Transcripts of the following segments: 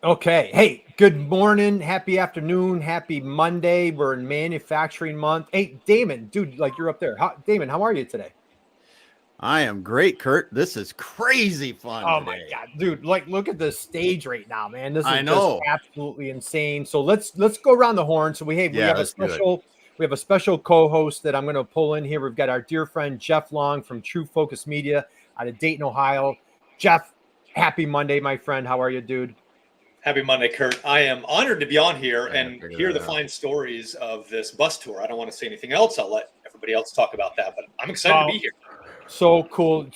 Okay. Hey, good morning. Happy afternoon. Happy Monday. We're in manufacturing month. Hey, Damon, dude, like you're up there. Damon, how are you today? I am great, Kurt. This is crazy fun Oh my today. God, dude! Like, look at the stage right now, man. This is I just know. absolutely insane. So let's go around the horn. So we Yeah, have a let's do it. special co-host that I'm going to pull in here. We've got our dear friend Jeff Long from True Focus Media out of Dayton, Ohio. Jeff, happy Monday, my friend. How are you, dude? Happy Monday, Kurt. I am honored to be on here I gotta and figure hear that the out. fine stories of this bus tour. I don't want to say anything else. I'll let everybody else talk about that, but I'm excited to Oh, be here. so cool.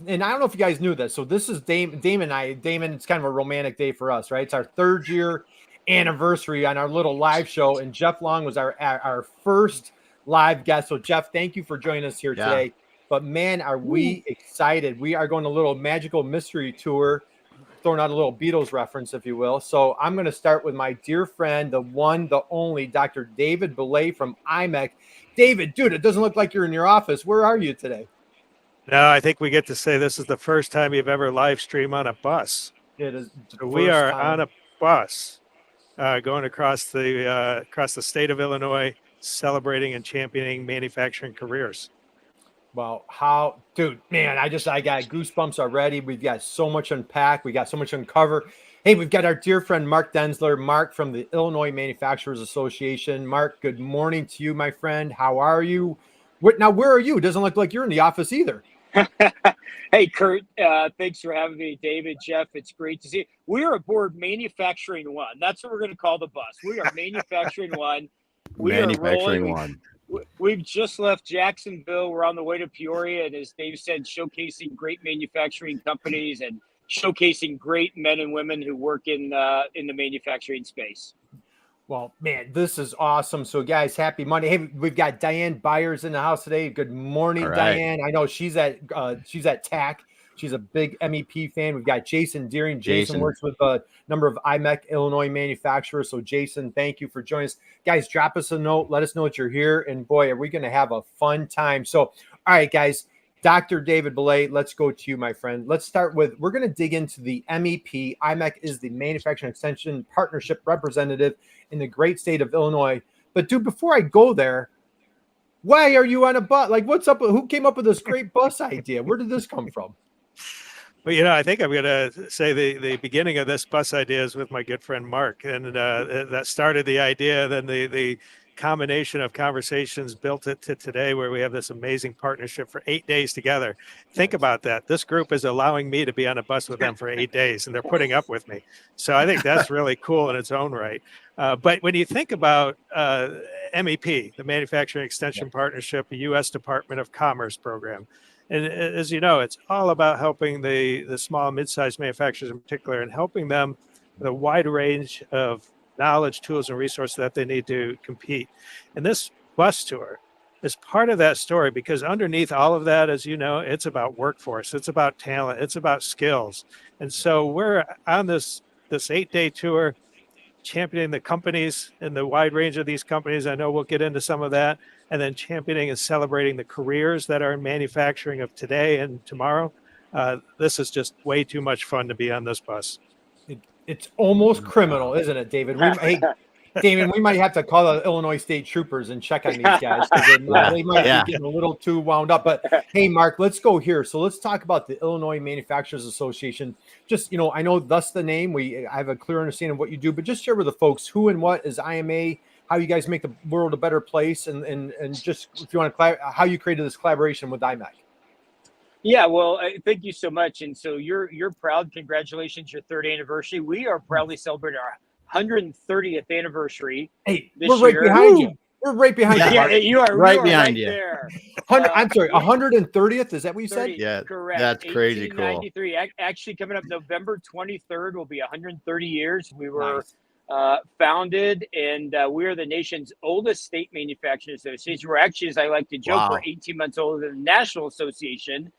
And I don't know if you guys knew this. So this is Damon and I. Damon, it's kind of a romantic day for us, right? It's our third year anniversary on our little live show, and Jeff Long was our first live guest. So Jeff, thank you for joining us here Yeah. today. But man, are we excited? We are going a little magical mystery tour, throwing out a little Beatles reference, if you will. So I'm going to start with my dear friend, the one, the only, Dr. David Belay from IMEC. David, dude, it doesn't look like you're in your office. Where are you today? No, I think we get to say this is the first time you've ever live streamed on a bus. It is the So we first are on time. a bus going across the state of Illinois, celebrating and championing manufacturing careers. Well, how, dude, man, I got goosebumps already. We've got so much unpack. We got so much uncover. Hey, we've got our dear friend Mark Densler, Mark from the Illinois Manufacturers Association. Mark, good morning to you, my friend. How are you? Where are you? It doesn't look like you're in the office either. Hey, Kurt, thanks for having me. David, Jeff, it's great to see you. We are aboard Manufacturing One. That's what we're going to call the bus. We are Manufacturing One. We are Manufacturing rolling. one. We've just left Jacksonville. We're on the way to Peoria. And as Dave said, showcasing great manufacturing companies and showcasing great men and women who work in the manufacturing space. Well, man, this is awesome. So, guys, happy Monday. Hey, we've got Diane Byers in the house today. Good morning, All right. Diane. I know she's at TAC. She's a big MEP fan. We've got Jason Deering. Jason Jason. works with a number of IMEC Illinois manufacturers. So, Jason, thank you for joining us. Guys, drop us a note. Let us know that you're here. And boy, are we going to have a fun time. So, all right, guys. Dr. David Belay, let's go to you, my friend. Let's start with, we're going to dig into the MEP. IMEC is the Manufacturing Extension Partnership Representative in the great state of Illinois. But dude, before I go there, why are you on a bus? Like, what's up? Who came up with this great bus idea? Where did this come from? Well, I think I'm going to say the beginning of this bus idea is with my good friend Mark, and that started the idea. Then the combination of conversations built it to today, where we have this amazing partnership for 8 days together. Think about that. This group is allowing me to be on a bus with them for 8 days, and they're putting up with me. So I think that's really cool in its own right. But when you think about MEP, the Manufacturing Extension Partnership, the U.S. Department of Commerce program, and as you know, it's all about helping the small and mid-sized manufacturers in particular, and helping them with a wide range of knowledge, tools, and resources that they need to compete. And this bus tour is part of that story, because underneath all of that, as you know, it's about workforce, it's about talent, it's about skills. And so we're on this 8-day tour, championing the companies and the wide range of these companies. I know we'll get into some of that. And then championing and celebrating the careers that are in manufacturing of today and tomorrow. This is just way too much fun to be on this bus. It's almost criminal, isn't it, David? Hey, Damon, we might have to call the Illinois State Troopers and check on these guys, because they might be getting a little too wound up. But hey, Mark, let's go here. So let's talk about the Illinois Manufacturers Association. Just, I know thus the name. I have a clear understanding of what you do, but just share with the folks who and what is IMA, how you guys make the world a better place, and just if you want to how you created this collaboration with IMEC. Yeah, well, thank you so much. And so you're proud. Congratulations, your third anniversary. We are proudly celebrating our 130th anniversary. Hey, this we're right year. behind you. We're right behind you. Yeah, you are right behind you. there. I'm sorry, 130th. Is that what you said? Yeah, correct. that's crazy cool. 1893. Actually, coming up November 23rd will be 130 years. We were founded, and we are the nation's oldest state manufacturing association. We're actually, as I like to joke, we're 18 months older than the National Association.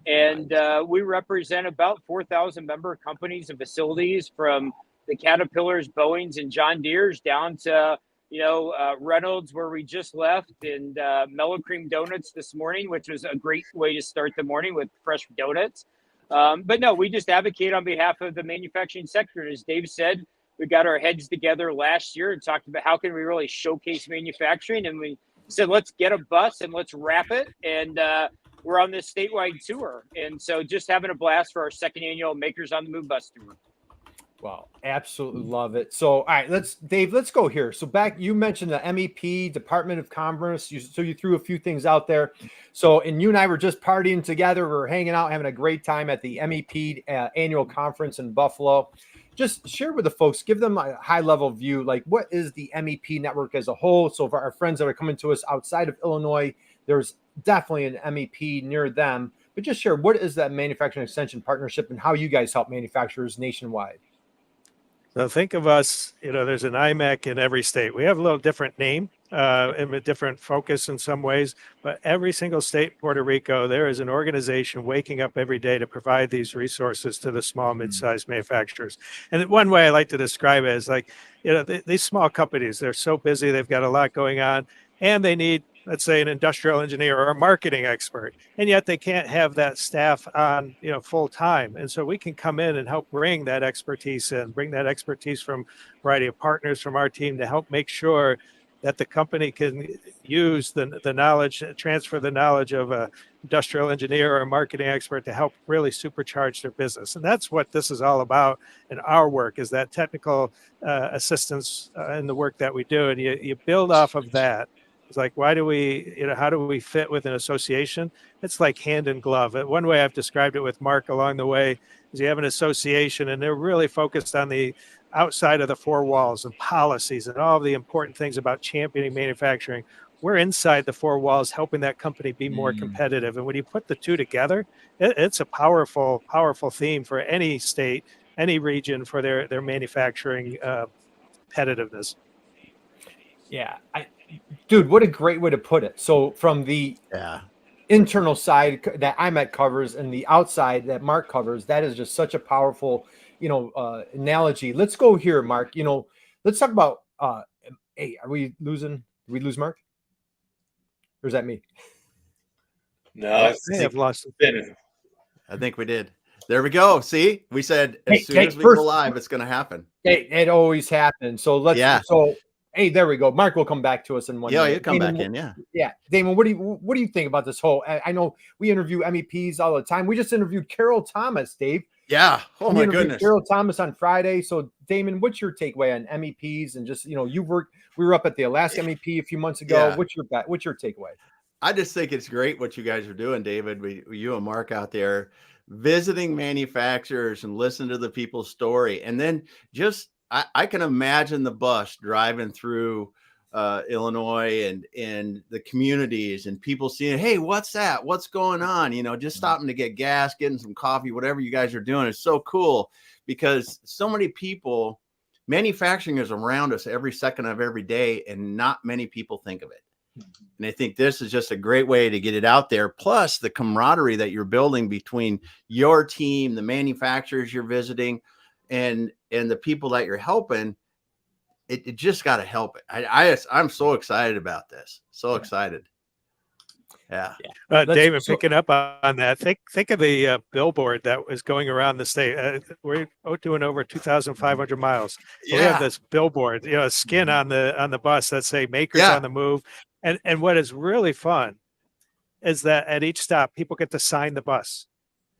And we represent about 4,000 member companies and facilities, from the Caterpillars, Boeings, and John Deere's down to, Reynolds, where we just left, and Mellow Cream Donuts this morning, which was a great way to start the morning with fresh donuts. But no, we just advocate on behalf of the manufacturing sector. And as Dave said, we got our heads together last year and talked about how can we really showcase manufacturing. And we said, let's get a bus and let's wrap it. And we're on this statewide tour. And so just having a blast for our second annual Makers on the Move bus tour. Wow, absolutely love it. So, all right, Dave, let's go here. So back, you mentioned the MEP, Department of Commerce. So you threw a few things out there. So, and you and I were just partying together. We're hanging out, having a great time at the MEP annual conference in Buffalo. Just share with the folks, give them a high level view, like what is the MEP network as a whole? So for our friends that are coming to us outside of Illinois, there's definitely an MEP near them, but just share what is that manufacturing extension partnership and how you guys help manufacturers nationwide. So think of us, there's an IMEC in every state. We have a little different name and a different focus in some ways, but every single state, Puerto Rico, there is an organization waking up every day to provide these resources to the small, mid-sized manufacturers. And one way I like to describe it is like, these small companies, they're so busy, they've got a lot going on, and they need, let's say, an industrial engineer or a marketing expert, and yet they can't have that staff on, full time. And so we can come in and help bring that expertise from a variety of partners from our team to help make sure that the company can use the knowledge, transfer the knowledge of a industrial engineer or a marketing expert to help really supercharge their business. And that's what this is all about in our work, is that technical assistance in the work that we do. And you build off of that. It's like, how do we fit with an association? It's like hand in glove. One way I've described it with Mark along the way is you have an association and they're really focused on the outside of the four walls and policies and all the important things about championing manufacturing. We're inside the four walls helping that company be more competitive. And when you put the two together, it's a powerful, powerful theme for any state, any region for their manufacturing competitiveness. Yeah, dude, what a great way to put it. So from the internal side that IMEC covers and the outside that Mark covers, that is just such a powerful, analogy. Let's go here, Mark. Let's talk about, hey, are we losing? Did we lose Mark? Or is that me? No, I have lost him. I think we did. There we go. See, we said as soon as we go live, it's going to happen. Hey, it always happens. So hey, there we go. Mark will come back to us in 1 minute. Yeah, he'll come back in. Yeah. Damon, what do you think about this whole? I know we interview MEPs all the time. We just interviewed Carol Thomas, Dave. Yeah. Oh my goodness. Carol Thomas on Friday. So Damon, what's your takeaway on MEPs and just, we were up at the Alaska MEP a few months ago. Yeah. What's your takeaway? I just think it's great what you guys are doing, David. You and Mark out there visiting manufacturers and listen to the people's story. And then I can imagine the bus driving through Illinois and the communities and people seeing, hey, what's that? What's going on? Just stopping to get gas, getting some coffee, whatever you guys are doing is so cool because so many people, manufacturing is around us every second of every day and not many people think of it. And I think this is just a great way to get it out there. Plus the camaraderie that you're building between your team, the manufacturers you're visiting, and the people that you're helping. It just got to help it. I'm so excited about this. So excited. Yeah. David, picking up on that, think of the billboard that was going around the state. We're doing over 2,500 miles. Yeah. We have this billboard, a skin on the bus that say Makers on the Move. And what is really fun is that at each stop, people get to sign the bus.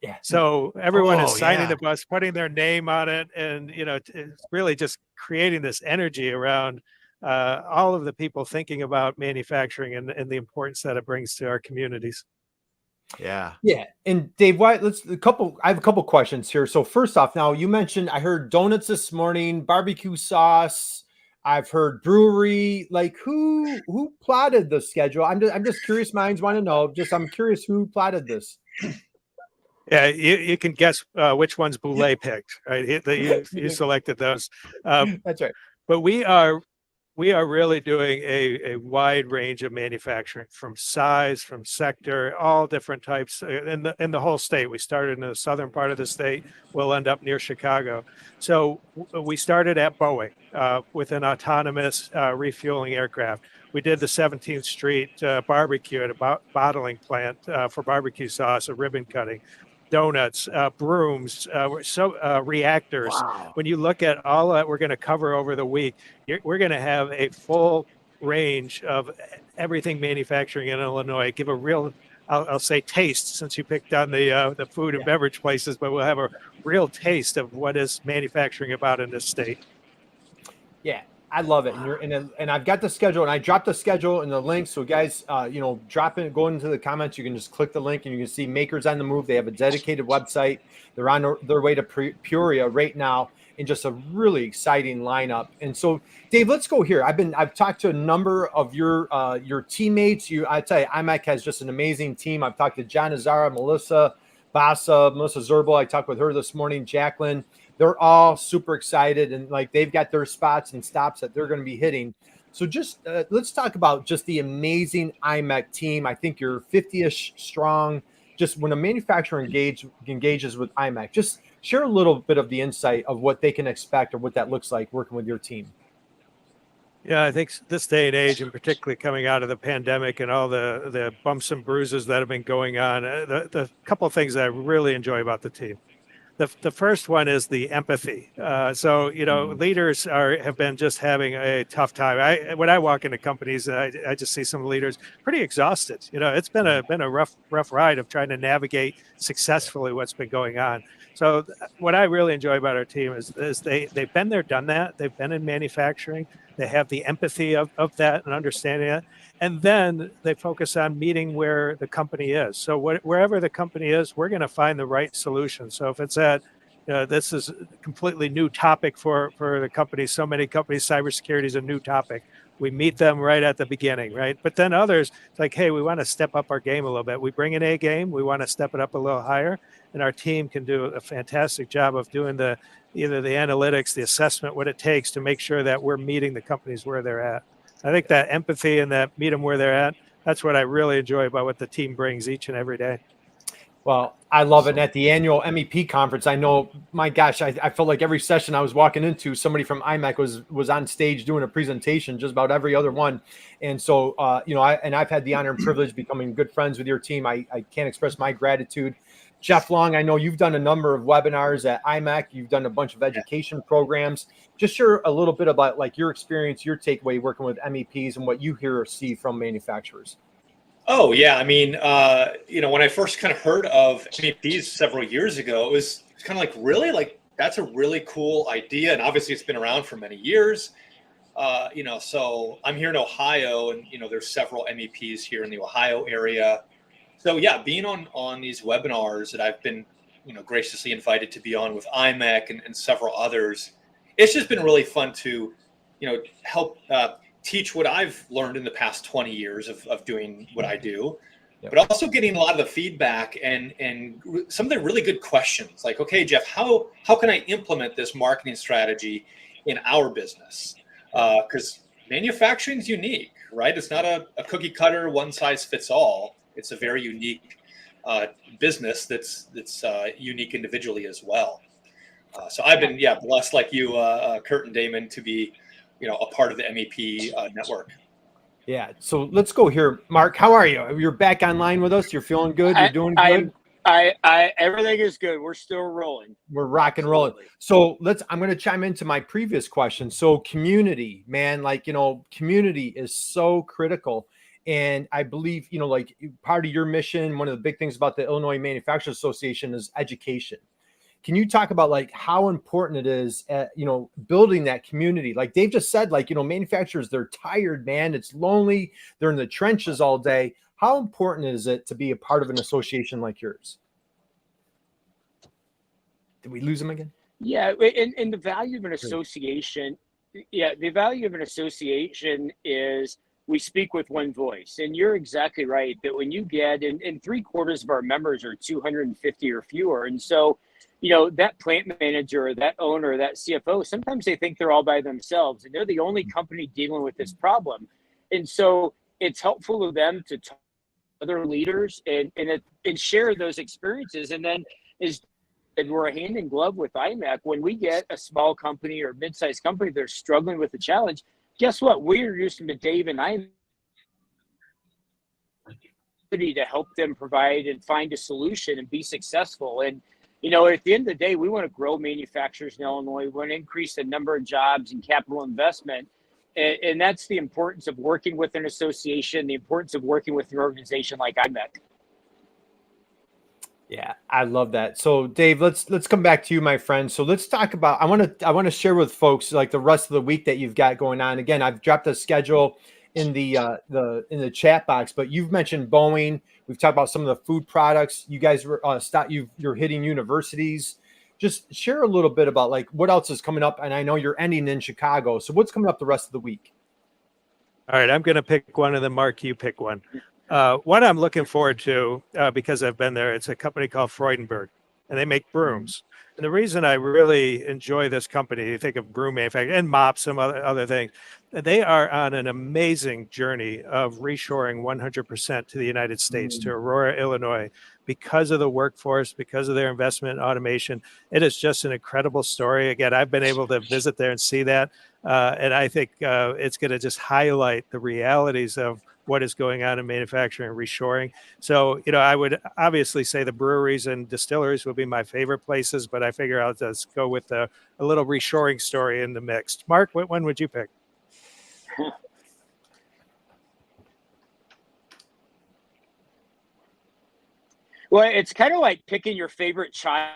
Yeah. So everyone is signing the bus, putting their name on it, and it's really just creating this energy around all of the people thinking about manufacturing and the importance that it brings to our communities. Yeah. Yeah. And Dave, I have a couple questions here. So first off, now you mentioned, I heard donuts this morning, barbecue sauce. I've heard brewery. Like who plotted the schedule? I'm just curious. Minds want to know. I'm curious who plotted this. Yeah, you can guess which ones Boulay picked, right? You selected those. That's right. But we are really doing a wide range of manufacturing, from size, from sector, all different types in the whole state. We started in the southern part of the state. We'll end up near Chicago. So we started at Boeing with an autonomous refueling aircraft. We did the 17th Street barbecue at a bottling plant for barbecue sauce, a ribbon cutting. donuts, brooms, reactors. Wow. When you look at all that we're going to cover over the week, we're going to have a full range of everything manufacturing in Illinois. Give a real, I'll say taste, since you picked on the food and beverage places, but we'll have a real taste of what is manufacturing about in this state. Yeah, I love it. And I've got the schedule, and I dropped the schedule and the link. So guys, drop in, go into the comments. You can just click the link and you can see Makers on the Move. They have a dedicated website. They're on their way to Peoria right now, and just a really exciting lineup. And so, Dave, let's go here. I've talked to a number of your teammates. I tell you, IMEC has just an amazing team. I've talked to John Azara, Melissa Bassa, Melissa Zerbel. I talked with her this morning, Jacqueline. They're all super excited, and like they've got their spots and stops that they're going to be hitting. So just let's talk about just the amazing IMEC team. I think you're 50-ish strong. Just when a manufacturer engages with IMEC, just share a little bit of the insight of what they can expect or what that looks like working with your team. Yeah, I think this day and age, and particularly coming out of the pandemic and all the bumps and bruises that have been going on, the couple of things that I really enjoy about the team. The first one is the empathy. Leaders have been just having a tough time. When I walk into companies, I just see some leaders pretty exhausted. It's been a rough ride of trying to navigate successfully what's been going on. So what I really enjoy about our team is they've been there, done that. They've been in manufacturing. They have the empathy of that and understanding it. And then they focus on meeting where the company is. So wherever the company is, we're going to find the right solution. So if it's this is a completely new topic for the company. So many companies, cybersecurity is a new topic. We meet them right at the beginning, right? But then others, it's like, hey, we want to step up our game a little bit. We bring an A game. We want to step it up a little higher. And our team can do a fantastic job of doing either the analytics, the assessment, what it takes to make sure that we're meeting the companies where they're at. I think that empathy and that meet them where they're at, that's what I really enjoy about what the team brings each and every day. Well, I love it. And at the annual MEP conference, I know, my gosh, I felt like every session I was walking into, somebody from IMEC was on stage doing a presentation, just about every other one. And so, I've had the honor and privilege of becoming good friends with your team. I can't express my gratitude. Jeff Long, I know you've done a number of webinars at IMEC. You've done a bunch of education programs. Just share a little bit about like your experience, your takeaway working with MEPs and what you hear or see from manufacturers. Oh, yeah. I mean, when I first kind of heard of MEPs several years ago, it was kind of like, really? Like, that's a really cool idea. And obviously it's been around for many years. So I'm here in Ohio, and, there's several MEPs here in the Ohio area. So yeah, being on these webinars that I've been, graciously invited to be on with IMEC and several others, it's just been really fun to, help teach what I've learned in the past 20 years of doing what I do, but also getting a lot of the feedback and some of the really good questions. Like, okay, Jeff, how can I implement this marketing strategy in our business? Because manufacturing is unique, right? It's not a cookie cutter, one size fits all. It's a very unique business that's unique individually as well. So I've been, blessed like you, Kurt and Damon, to be, a part of the MEP network. Yeah. So let's go here. Mark, how are you? You're back online with us. You're feeling good. You're doing good. Everything is good. We're still rolling. We're rock and rolling. So I'm going to chime into my previous question. So community, man, community is so critical. And I believe, part of your mission, one of the big things about the Illinois Manufacturers Association is education. Can you talk about how important it is at, building that community? Like Dave just said, manufacturers, they're tired, man. It's lonely. They're in the trenches all day. How important is it to be a part of an association like yours? Did we lose him again? Yeah. And the value of an association. Yeah. The value of an association is we speak with one voice. And you're exactly right that when you get, and 3/4 of our members are 250 or fewer. And so, that plant manager, or that owner, or that CFO, sometimes they think they're all by themselves and they're the only company dealing with this problem. And so it's helpful to them to talk to other leaders and share those experiences. And then and we're a hand in glove with IMEC. When we get a small company or mid-sized company that are struggling with the challenge, guess what? We introduce them to Dave and IMEC. to help them provide and find a solution and be successful. And, you know, at the end of the day, we want to grow manufacturers in Illinois. We want to increase the number of jobs and capital investment. And that's the importance of working with an association, the importance of working with an organization like IMEC. Yeah, I love that. So Dave, let's come back to you, my friend. So let's talk about, I want to share with folks like the rest of the week that you've got going on. Again, I've dropped a schedule in the chat box, but you've mentioned Boeing. We've talked about some of the food products. You guys were you're hitting universities. Just share a little bit about like what else is coming up. And I know you're ending in Chicago. So what's coming up the rest of the week? All right, I'm going to pick one, and then Mark, you pick one. One I'm looking forward to because I've been there. It's a company called Freudenberg, and they make brooms. And the reason I really enjoy this company, you think of broom manufacturing and mops, some other things, they are on an amazing journey of reshoring 100% to the United States, to Aurora, Illinois, because of the workforce, because of their investment in automation. It is just an incredible story. Again, I've been able to visit there and see that. And I think it's going to just highlight the realities of what is going on in manufacturing and reshoring. So, you know, I would obviously say the breweries and distilleries would be my favorite places, but I figure I'll just go with a little reshoring story in the mix. Mark, what one would you pick? Well, it's kind of like picking your favorite child.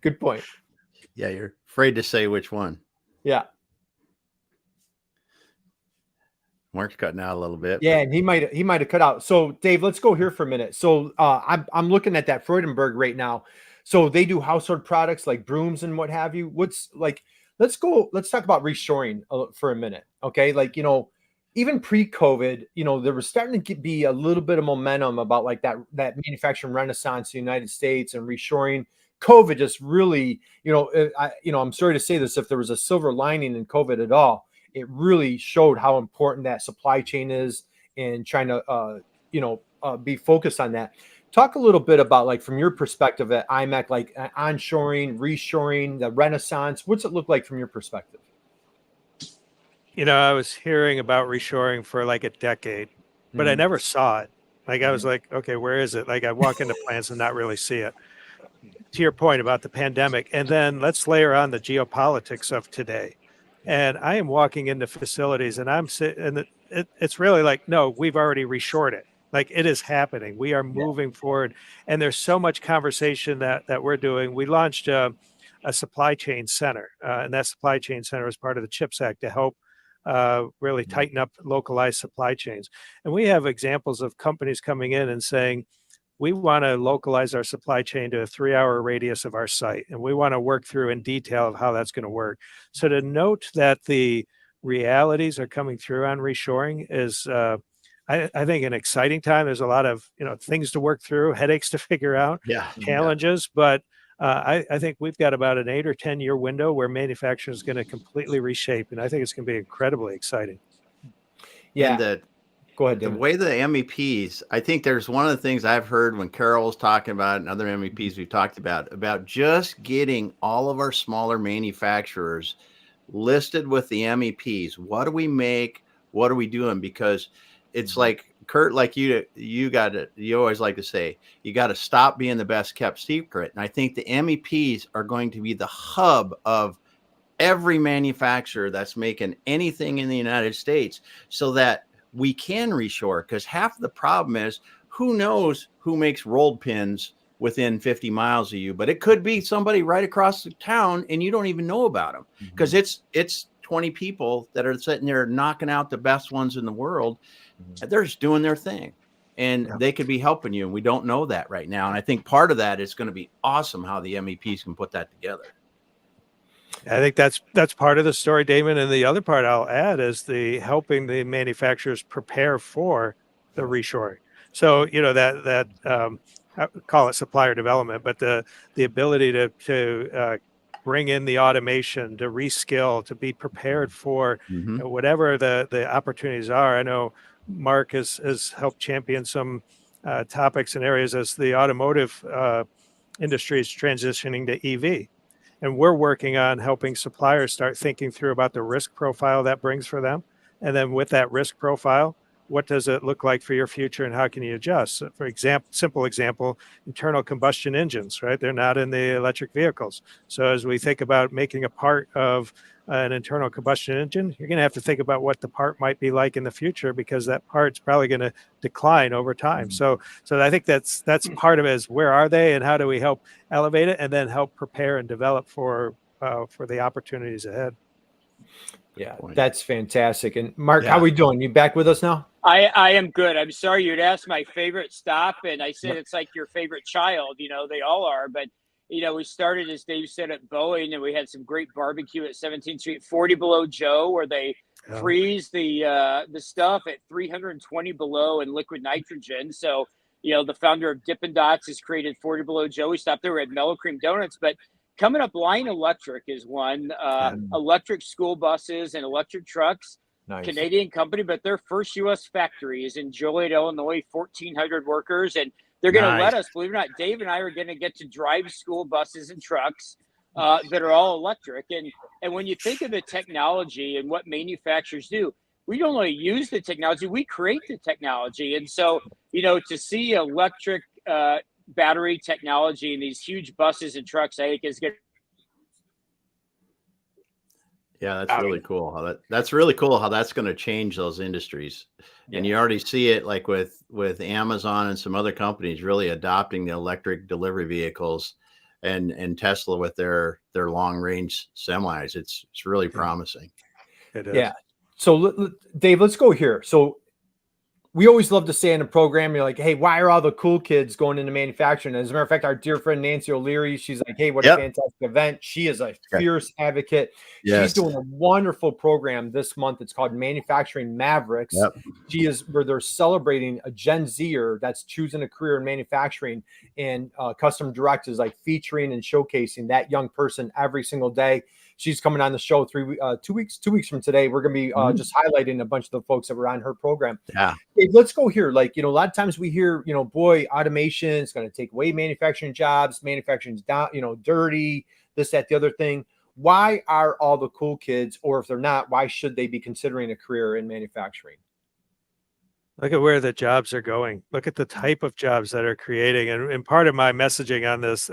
Good point. Yeah, you're afraid to say which one. Yeah. Mark's cutting out a little bit. Yeah, and he might have cut out. So Dave, let's go here for a minute. So I'm looking at that Freudenberg right now. So they do household products like brooms and what have you. What's like, let's talk about reshoring for a minute. Okay. Like, you know, even pre-COVID, you know, there was starting to be a little bit of momentum about like that manufacturing renaissance in the United States and reshoring. COVID just really, you know, I'm sorry to say this, if there was a silver lining in COVID at all, it really showed how important that supply chain is and trying to, be focused on that. Talk a little bit about, like, from your perspective at IMEC, like onshoring, reshoring, the renaissance. What's it look like from your perspective? You know, I was hearing about reshoring for like a decade, but I never saw it. Like, I was like, okay, where is it? Like, I walk into plants and not really see it. To your point about the pandemic, and then let's layer on the geopolitics of today. And I am walking into facilities and I'm sitting, and it's really like, no, we've already reshored it. Like, it is happening. We are moving forward. And there's so much conversation that we're doing. We launched a supply chain center, and that supply chain center is part of the CHIPS Act to help really tighten up localized supply chains. And we have examples of companies coming in and saying, we want to localize our supply chain to a 3-hour radius of our site. And we want to work through in detail of how that's going to work. So to note that the realities are coming through on reshoring is, I think, an exciting time. There's a lot of, things to work through, headaches to figure out, challenges. But I think we've got about an 8 or 10 year window where manufacturing is going to completely reshape. And I think it's going to be incredibly exciting. Yeah. And go ahead, the David. way the MEPs, I think there's one of the things I've heard when Carol was talking about and other MEPs we've talked about just getting all of our smaller manufacturers listed with the MEPs. What do we make? What are we doing? Because it's like, Kurt, like you always like to say, you got to stop being the best kept secret. And I think the MEPs are going to be the hub of every manufacturer that's making anything in the United States, so that we can reshore. Because half the problem is, who knows who makes rolled pins within 50 miles of you, but it could be somebody right across the town and you don't even know about them, because it's 20 people that are sitting there knocking out the best ones in the world. They're just doing their thing, and they could be helping you. And we don't know that right now. And I think part of that is going to be awesome how the MEPs can put that together. I think that's part of the story, Damon. And the other part I'll add is the helping the manufacturers prepare for the reshoring. So, I call it supplier development, but the ability to bring in the automation, to reskill, to be prepared for whatever the opportunities are. I know Mark has helped champion some topics and areas as the automotive industry is transitioning to EV. And we're working on helping suppliers start thinking through about the risk profile that brings for them. And then with that risk profile, what does it look like for your future and how can you adjust? So for example, simple example, internal combustion engines, right? They're not in the electric vehicles. So as we think about making a part of an internal combustion engine, you're going to have to think about what the part might be like in the future, because that part's probably going to decline over time. So I think that's part of it, is where are they and how do we help elevate it and then help prepare and develop for the opportunities ahead. Yeah, that's fantastic. And Mark, how Yeah. we doing? You back with us now? I am good. I'm sorry you'd asked my favorite stop, and I said it's like your favorite child. You know, they all are. But, you know, we started, as Dave said, at Boeing, and we had some great barbecue at 17th Street, 40 Below Joe, where they freeze the stuff at 320 below in liquid nitrogen. So, you know, the founder of Dippin' Dots has created 40 Below Joe. We stopped there. We had Mellow Cream Donuts. But coming up, Line Electric is one. Electric school buses and electric trucks. Nice. Canadian company, but their first U.S. factory is in Joliet, Illinois, 1,400 workers. And they're going to let us, believe it or not, Dave and I are going to get to drive school buses and trucks that are all electric. And when you think of the technology and what manufacturers do, we don't only use the technology, we create the technology. And so, you know, to see electric battery technology in these huge buses and trucks, I think is good. Yeah, that's really cool. That's really cool how that's going to change those industries. And you already see it like with Amazon and some other companies really adopting the electric delivery vehicles, and Tesla with their long range semis. It's really promising. It is. Yeah. So Dave, let's go here. So we always love to say in a program, you're like, hey, why are all the cool kids going into manufacturing? As a matter of fact, our dear friend Nancy O'Leary, she's like, hey, what a fantastic event. She is a fierce advocate. She's doing a wonderful program this month. It's called Manufacturing Mavericks. She is where they're celebrating a Gen Zer that's choosing a career in manufacturing, and Custom Direct is like featuring and showcasing that young person every single day. She's coming on the show 2 weeks from today. We're going to be just highlighting a bunch of the folks that were on her program. Yeah. Hey, let's go here. Like, you know, a lot of times we hear, you know, boy, automation is going to take away manufacturing jobs. Manufacturing's down, you know, dirty, this, that, the other thing. Why are all the cool kids, or if they're not, why should they be considering a career in manufacturing? Look at where the jobs are going. Look at the type of jobs that are creating. And part of my messaging on this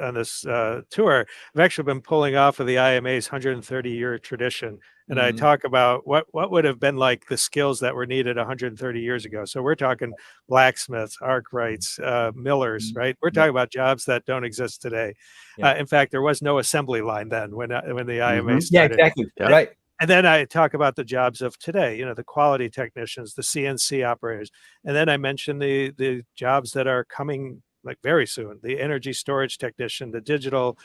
tour, I've actually been pulling off of the IMA's 130-year tradition. And I talk about what would have been like the skills that were needed 130 years ago. So we're talking blacksmiths, arkwrights, millers, right? We're talking about jobs that don't exist today. In fact, there was no assembly line then when the IMA started. Yeah, exactly. Right. And then I talk about the jobs of today, you know, the quality technicians, the CNC operators. And then I mention the jobs that are coming like very soon, the energy storage technician, the digital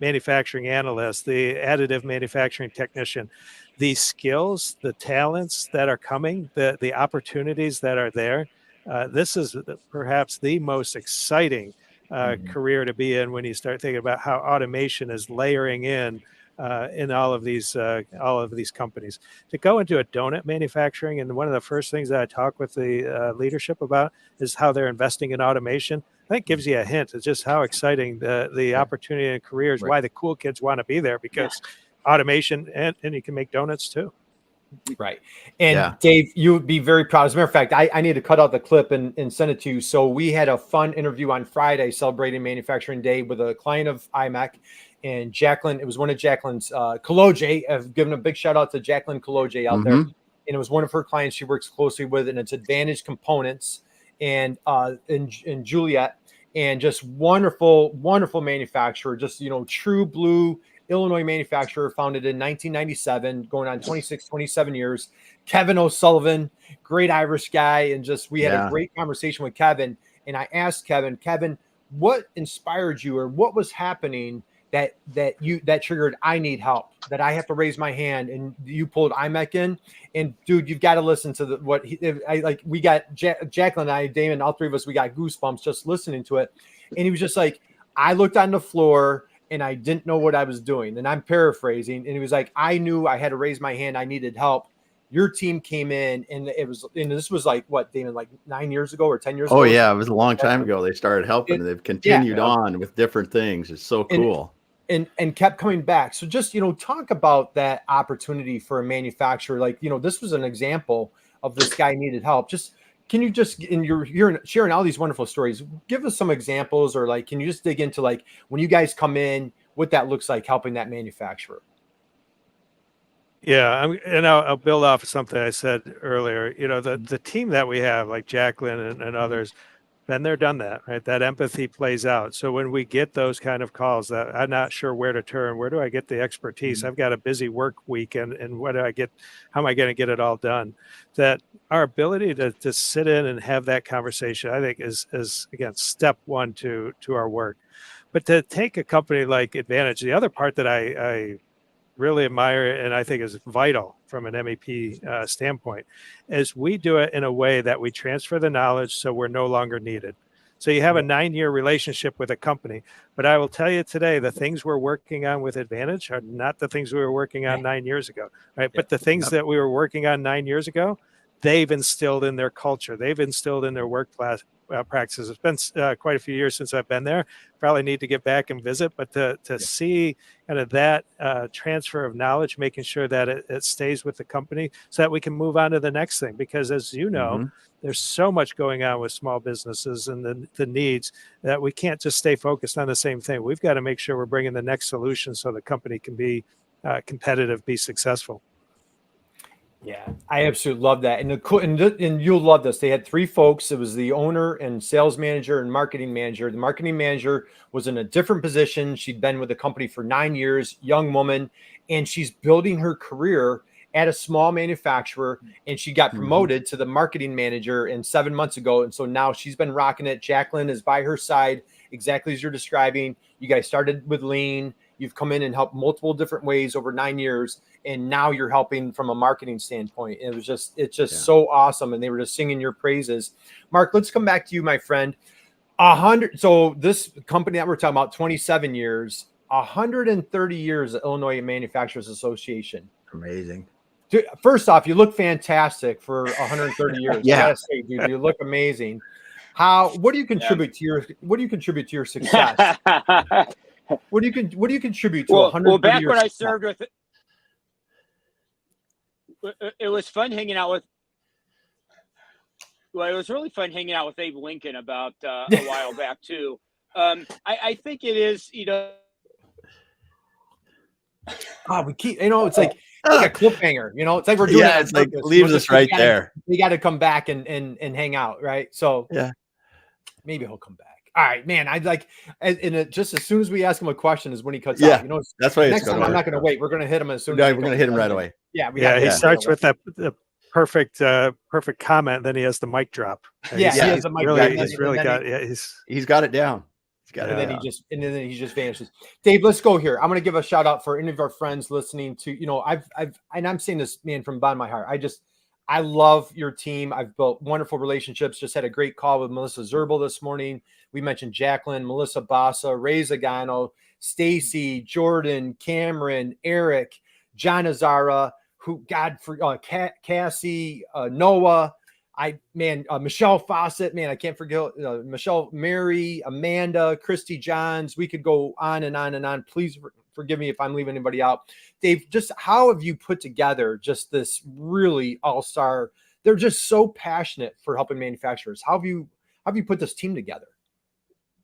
manufacturing analyst, the additive manufacturing technician. These skills, the talents that are coming, the opportunities that are there. This is perhaps the most exciting career to be in when you start thinking about how automation is layering in all of these companies. To go into a donut manufacturing, and one of the first things that I talk with the leadership about is how they're investing in automation. I think gives you a hint of just how exciting the opportunity and careers, why the cool kids want to be there, because automation and you can make donuts too. Right. And Dave, you would be very proud. As a matter of fact, I need to cut out the clip and send it to you. So we had a fun interview on Friday celebrating Manufacturing Day with a client of IMEC. And Jacqueline, it was one of Jacqueline's, Kaloje. I've given a big shout out to Jacqueline Kaloje out there. And it was one of her clients she works closely with, and it's Advantage Components and in Juliet, and just wonderful, wonderful manufacturer, just, you know, true blue Illinois manufacturer, founded in 1997, going on 27 years. Kevin O'Sullivan, great Irish guy. And just, we had a great conversation with Kevin. And I asked Kevin, what inspired you, or what was happening that triggered, I need help, that I have to raise my hand, and you pulled IMEC in? And dude, you've got to listen to we got Jacqueline and I, Damon, all three of us, we got goosebumps just listening to it. And he was just like, I looked on the floor and I didn't know what I was doing. And I'm paraphrasing. And he was like, I knew I had to raise my hand. I needed help. Your team came in, and this was like, what, Damon, like 9 years ago or 10 years ago? Oh yeah. It was a long time ago. They started helping, and they've continued on with different things. It's so cool. And kept coming back. So just, you know, talk about that opportunity for a manufacturer. Like, you know, this was an example of this guy needed help. Just can you just, and you're sharing all these wonderful stories, give us some examples, or like, can you just dig into like when you guys come in, what that looks like helping that manufacturer? Yeah, I'll build off of something I said earlier. You know, the team that we have, like Jacqueline and others, been there, done that, right? That empathy plays out. So when we get those kind of calls that I'm not sure where to turn, where do I get the expertise? I've got a busy work week, and what do I get? How am I going to get it all done? That our ability to sit in and have that conversation, I think, is again step one to our work. But to take a company like Advantage, the other part that I really admire and I think is vital from an MEP standpoint is we do it in a way that we transfer the knowledge so we're no longer needed. So you have a 9-year relationship with a company, but I will tell you today, the things we're working on with Advantage are not the things we were working on 9 years ago, right? But the things that we were working on 9 years ago, they've instilled in their culture. They've instilled in their work practices. It's been quite a few years since I've been there. Probably need to get back and visit, but to see kind of that transfer of knowledge, making sure that it stays with the company so that we can move on to the next thing. Because as you know, there's so much going on with small businesses and the needs that we can't just stay focused on the same thing. We've got to make sure we're bringing the next solution so the company can be competitive, be successful. Yeah, I absolutely love that. And you'll love this. They had 3 folks. It was the owner and sales manager and marketing manager. The marketing manager was in a different position. She'd been with the company for 9 years, young woman, and she's building her career at a small manufacturer. And she got promoted to the marketing manager and 7 months ago. And so now she's been rocking it. Jacqueline is by her side, exactly as you're describing. You guys started with lean. You've come in and helped multiple different ways over 9 years. And now you're helping from a marketing standpoint. It's just so awesome. And they were just singing your praises. Mark, let's come back to you, my friend. 100. So this company that we're talking about, 27 years, 130 years of Illinois Manufacturers Association. Amazing. Dude, first off, you look fantastic for 130 years. Yeah. I gotta say, dude, you look amazing. What do you contribute to your success? What do you contribute to 130 well, back years when I success? served with it was fun hanging out with. Well, it was really fun hanging out with Abe Lincoln about a while back too. I think it is, you know. We keep, it's like a cliffhanger, it's like we're doing it's like leaves us right there. We got to come back and hang out, right? So maybe he'll come back. All right, man. I'd like, and just as soon as we ask him a question is when he cuts out. That's why next time I'm not going to wait. We're going to hit him as soon as we're going to hit him right away. Yeah, he starts with the perfect comment. Then he has the mic drop. He has the mic drop. He's really got. He's got it down. And then he just vanishes. Dave, let's go here. I'm going to give a shout out for any of our friends listening to. I'm saying this, man, from the bottom of my heart. I love your team. I've built wonderful relationships. Just had a great call with Melissa Zerbel this morning. We mentioned Jacqueline, Melissa Bassa, Ray Zagano, Stacy, Jordan, Cameron, Eric, John Azara, Cassie, Noah, Michelle Fawcett, man, I can't forget Michelle, Mary, Amanda, Christy Johns. We could go on and on and on. Please forgive me if I'm leaving anybody out. Dave, just how have you put together just this really all-star? They're just so passionate for helping manufacturers. How have you put this team together?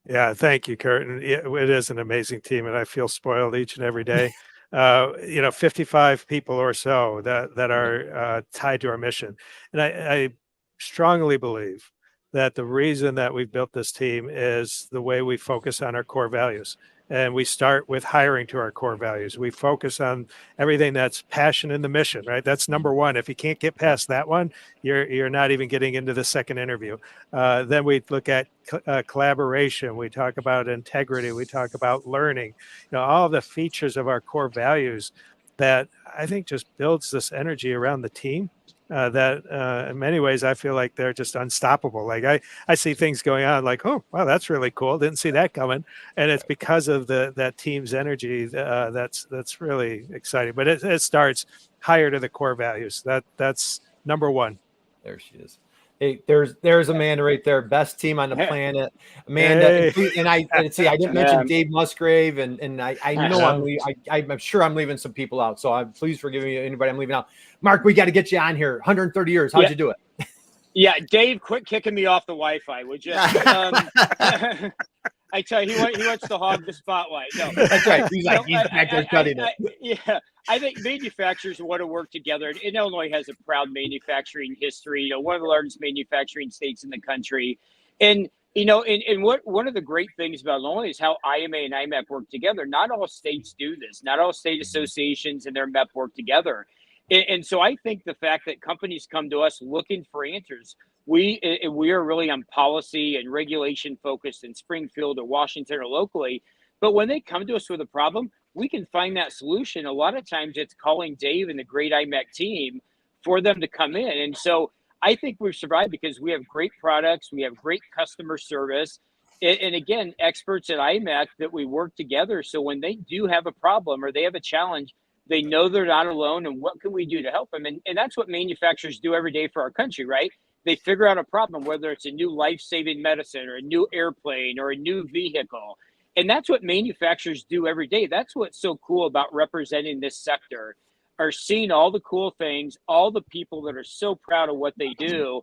Yeah, thank you, Kurt. And it is an amazing team, and I feel spoiled each and every day. 55 people or so that are tied to our mission. And I strongly believe that the reason that we've built this team is the way we focus on our core values. And we start with hiring to our core values. We focus on everything that's passion in the mission, right? That's number one. If you can't get past that one, you're not even getting into the second interview. Then we look at collaboration. We talk about integrity. We talk about learning. All the features of our core values that I think just builds this energy around the team. That in many ways I feel like they're just unstoppable. Like I see things going on like, oh, wow, that's really cool. Didn't see that coming. And it's because of that team's energy that's really exciting. But it starts higher to the core values. That's number one. There she is. Hey, there's Amanda right there, best team on the planet. Amanda, Hey. and I see. I didn't mention Dave Musgrave, and I know I'm sure I'm leaving some people out. So please forgive me, anybody I'm leaving out. Mark, we got to get you on here. 130 years. How'd you do it? Yeah, Dave, quit kicking me off the Wi-Fi, would you? I tell you, he wants to hog the spotlight. No, that's right. He's like, he's back there cutting it. Yeah, I think manufacturers want to work together. And Illinois has a proud manufacturing history. One of the largest manufacturing states in the country. And what one of the great things about Illinois is how IMA and IMEC work together. Not all states do this. Not all state associations and their MEP work together. And so I think the fact that companies come to us looking for answers, we are really on policy and regulation focused in Springfield or Washington or locally. But when they come to us with a problem, we can find that solution. A lot of times it's calling Dave and the great IMEC team for them to come in. And so I think we've survived because we have great products, we have great customer service, and again, experts at IMEC that we work together. So when they do have a problem or they have a challenge, they know they're not alone, and what can we do to help them? And that's what manufacturers do every day for our country, right? They figure out a problem, whether it's a new life-saving medicine or a new airplane or a new vehicle. And that's what manufacturers do every day. That's what's so cool about representing this sector, are seeing all the cool things, all the people that are so proud of what they do,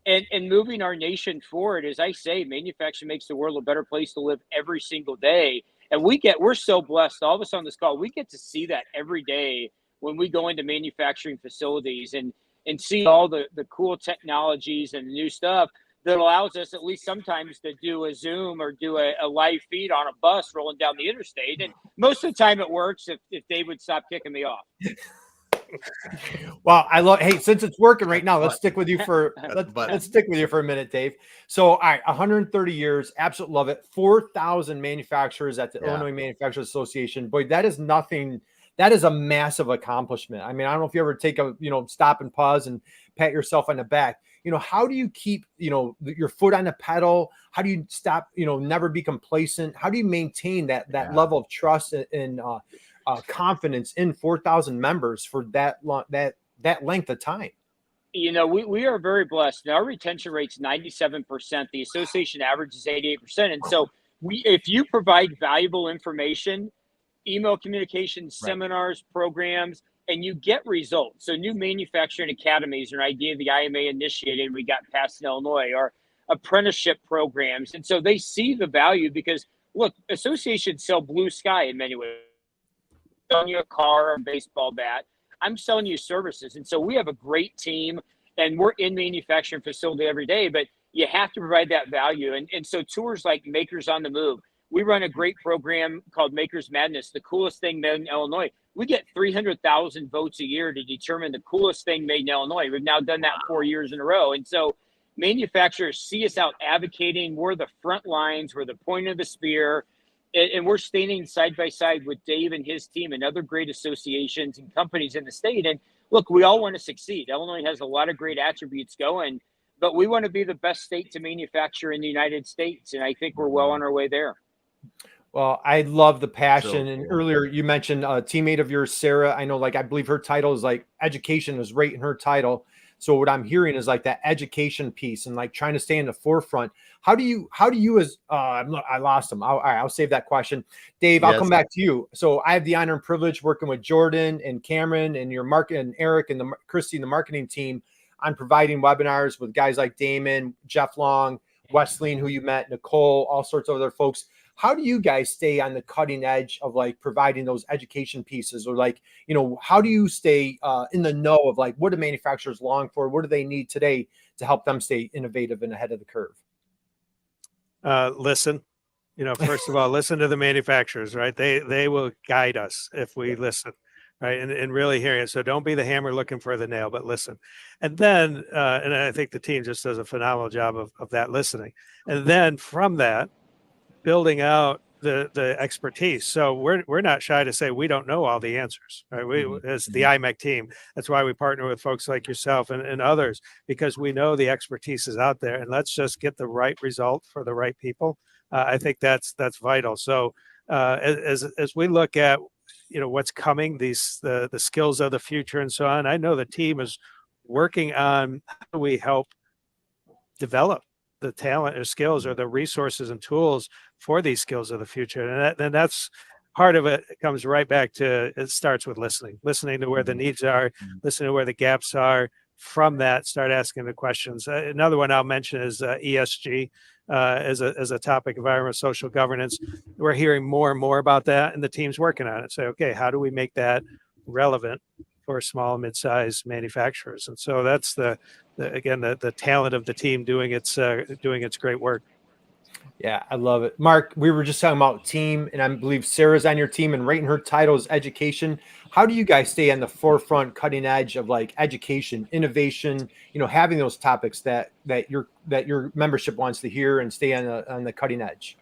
and moving our nation forward. As I say, manufacturing makes the world a better place to live every single day. And we're so blessed, all of us on this call, we get to see that every day when we go into manufacturing facilities and see all the cool technologies and new stuff that allows us at least sometimes to do a Zoom or do a live feed on a bus rolling down the interstate. And most of the time it works if Dave would stop kicking me off. Well, hey, since it's working right now, let's stick with you for let's stick with you for a minute, Dave. So, all right, 130 years, absolutely love it. 4,000 manufacturers at the Illinois Manufacturers Association. Boy, that is nothing. That is a massive accomplishment. I mean, I don't know if you ever take a stop and pause and pat yourself on the back. How do you keep your foot on the pedal? How do you stop? Never be complacent. How do you maintain that level of trust and confidence in 4,000 members for that length of time? We are very blessed. Now, our retention rate's 97%. The association average is 88%. And so if you provide valuable information, email communications, seminars, programs, and you get results. So new manufacturing academies are an idea the IMA initiated. We got passed in Illinois, or apprenticeship programs. And so they see the value because, look, associations sell blue sky in many ways. I'm selling you a car or a baseball bat. I'm selling you services. And so we have a great team, and we're in manufacturing facility every day, but you have to provide that value. And so tours like Makers on the Move, we run a great program called Makers Madness, the coolest thing made in Illinois. We get 300,000 votes a year to determine the coolest thing made in Illinois. We've now done that 4 years in a row. And so manufacturers see us out advocating. We're the front lines. We're the point of the spear. And we're standing side by side with Dave and his team and other great associations and companies in the state. And look, we all want to succeed. Illinois has a lot of great attributes going, but we want to be the best state to manufacture in the United States. And I think we're well on our way there. Well, I love the passion. And earlier you mentioned a teammate of yours, Sarah. I know, I believe her title is education is right in her title. So what I'm hearing is that education piece and trying to stay in the forefront. How do you as I lost him. I'll save that question. Dave, I'll come back to you. So I have the honor and privilege working with Jordan and Cameron and your market and Eric and Christy and the marketing team on providing webinars with guys like Damon, Jeff Long, Wesleyan, who you met, Nicole, all sorts of other folks. How do you guys stay on the cutting edge of providing those education pieces, or how do you stay in the know of what do manufacturers long for? What do they need today to help them stay innovative and ahead of the curve? Listen, first of all, listen to the manufacturers, right? They will guide us if we listen, right? And really hearing it. So don't be the hammer looking for the nail, but listen. And then, and I think the team just does a phenomenal job of that listening. And then from that, building out the expertise. So we're not shy to say we don't know all the answers, right? We, as the IMEC team, that's why we partner with folks like yourself and others, because we know the expertise is out there, and let's just get the right result for the right people. I think that's vital. So as we look at what's coming, the skills of the future and so on, I know the team is working on how do we help develop the talent or skills or the resources and tools for these skills of the future. And that's part of it. It comes right back to, it starts with listening to where the needs are, listening to where the gaps are. From that, start asking the questions. Another one I'll mention is ESG as a topic, environmental social governance. We're hearing more and more about that, and the team's working on it. Say, okay, how do we make that relevant for small and mid-sized manufacturers? And so that's the talent of the team doing its great work. Yeah, I love it. Mark, we were just talking about team, and I believe Sarah's on your team, and rating her title is education. How do you guys stay on the forefront, cutting edge of like education, innovation, having those topics that your membership wants to hear and stay on the cutting edge?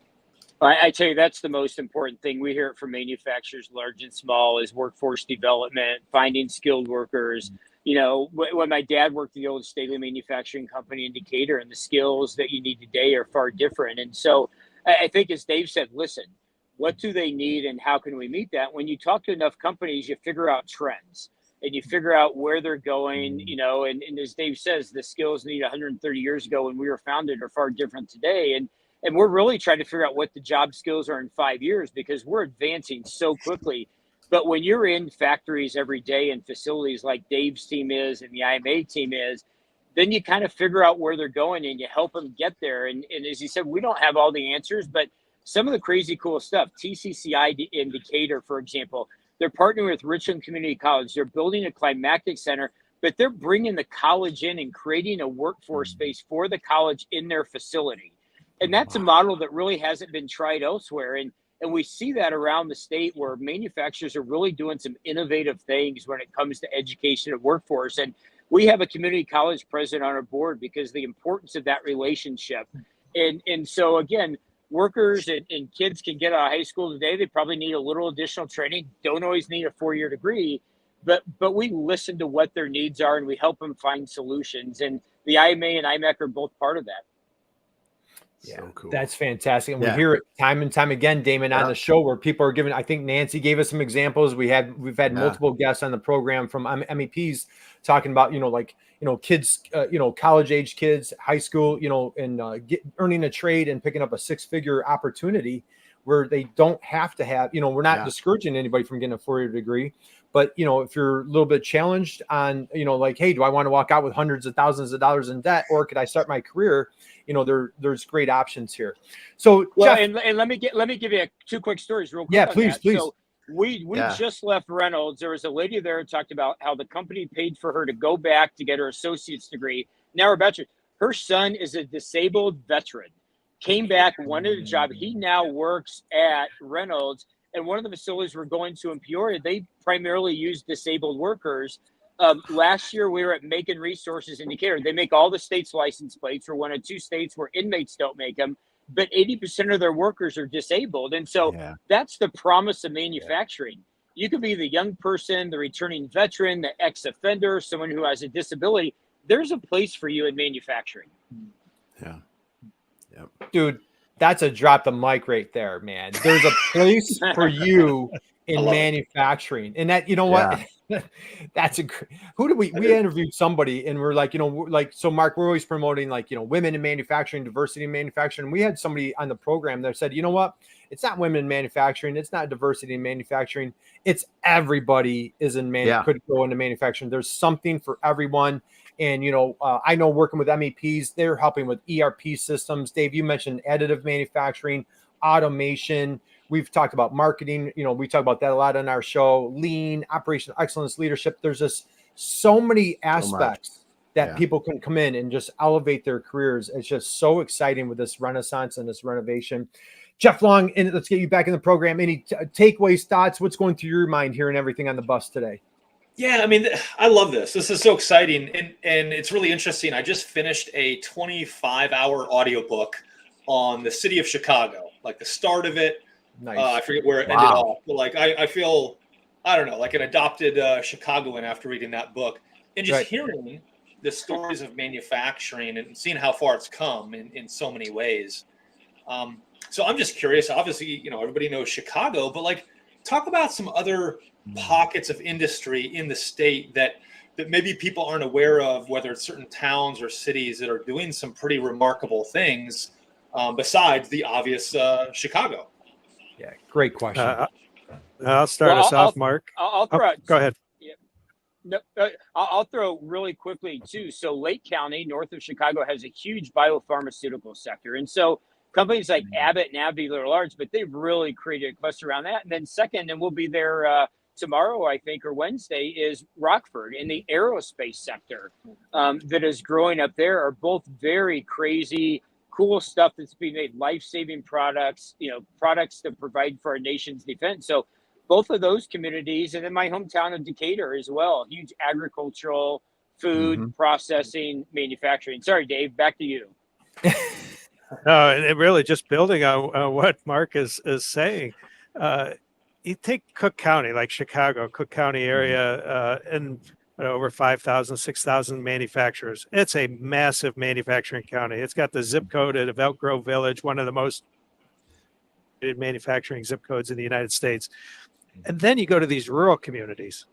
I tell you, that's the most important thing. We hear it from manufacturers, large and small, is workforce development, finding skilled workers. When my dad worked at the old Staley manufacturing company in Decatur, and the skills that you need today are far different. And so I think, as Dave said, listen, what do they need and how can we meet that? When you talk to enough companies, you figure out trends and you figure out where they're going, and as Dave says, the skills needed 130 years ago when we were founded are far different today. And we're really trying to figure out what the job skills are in 5 years, because we're advancing so quickly. But when you're in factories every day and facilities like Dave's team is and the IMA team is, then you kind of figure out where they're going and you help them get there. And as you said, we don't have all the answers, but some of the crazy cool stuff, TCCI in Decatur, for example, they're partnering with Richland Community College. They're building a climactic center, but they're bringing the college in and creating a workforce space for the college in their facility. And that's a model that really hasn't been tried elsewhere. And we see that around the state, where manufacturers are really doing some innovative things when it comes to education and workforce. And we have a community college president on our board because of the importance of that relationship. And so, again, workers and kids can get out of high school today. They probably need a little additional training, don't always need a 4-year degree, but we listen to what their needs are and we help them find solutions. And the IMA and IMEC are both part of that. Yeah, so cool. That's fantastic. And we hear it time and time again, Damon, on the show, where people are giving, I think Nancy gave us some examples. We've had multiple guests on the program from MEPs talking about, kids, college age kids, high school, and earning a trade and picking up a 6-figure opportunity where they don't have to have, we're not discouraging anybody from getting a 4-year degree. But, if you're a little bit challenged on, hey, do I want to walk out with hundreds of thousands of dollars in debt, or could I start my career? There's great options here. So, well, Jeff, and let me give you 2 quick stories real quick. Yeah, please. So we just left Reynolds. There was a lady there who talked about how the company paid for her to go back to get her associate's degree. Now her bachelor's. Her son is a disabled veteran. Came back, wanted a job. He now works at Reynolds. And one of the facilities we're going to in Peoria, they primarily use disabled workers. Last year, we were at Macon Resources in Decatur. They make all the state's license plates. We're one of 2 states where inmates don't make them, but 80% of their workers are disabled. And so that's the promise of manufacturing. You could be the young person, the returning veteran, the ex-offender, someone who has a disability. There's a place for you in manufacturing. Yeah. Dude, that's a drop the mic right there, man. There's a place for you in manufacturing. And that, what? That's who did we interviewed somebody and we're like, so Mark, we're always promoting women in manufacturing, diversity in manufacturing. And we had somebody on the program that said, what? It's not women in manufacturing. It's not diversity in manufacturing. It's everybody is could go into manufacturing. There's something for everyone. And, I know working with MEPs, they're helping with ERP systems. Dave, you mentioned additive manufacturing, automation. We've talked about marketing. We talk about that a lot on our show. Lean, operational excellence, leadership. There's just so many aspects that people can come in and just elevate their careers. It's just so exciting with this renaissance and this renovation. Jeff Long, and let's get you back in the program. Any takeaways, thoughts? What's going through your mind hearing everything on the bus today? Yeah, I mean, I love this. This is so exciting. And it's really interesting. I just finished a 25-hour audiobook on the city of Chicago, like the start of it. Nice. I forget where it ended off, but I feel, I don't know, like an adopted Chicagoan after reading that book and just hearing the stories of manufacturing and seeing how far it's come in so many ways. So I'm just curious, obviously, everybody knows Chicago, but talk about some other pockets of industry in the state that that maybe people aren't aware of, whether it's certain towns or cities that are doing some pretty remarkable things besides the obvious Chicago? Yeah, great question. I'll start us off, Mark. I'll throw out. Go ahead. Yeah. No, I'll throw really quickly too. So Lake County, north of Chicago, has a huge biopharmaceutical sector, and so companies like Abbott and AbbVie are large, but they've really created a cluster around that. And then second, and we'll be there tomorrow, I think, or Wednesday, is Rockford in the aerospace sector that is growing up there. Are both very crazy, cool stuff that's being made, life-saving products, products that provide for our nation's defense. So both of those communities, and in my hometown of Decatur as well, huge agricultural, food, processing, manufacturing. Sorry, Dave, back to you. No, and really just building on what Mark is saying. You take Cook County, like Chicago, Cook County area, and over 5,000, 6,000 manufacturers. It's a massive manufacturing county. It's got the zip code of Elk Grove Village, one of the most manufacturing zip codes in the United States. And then you go to these rural communities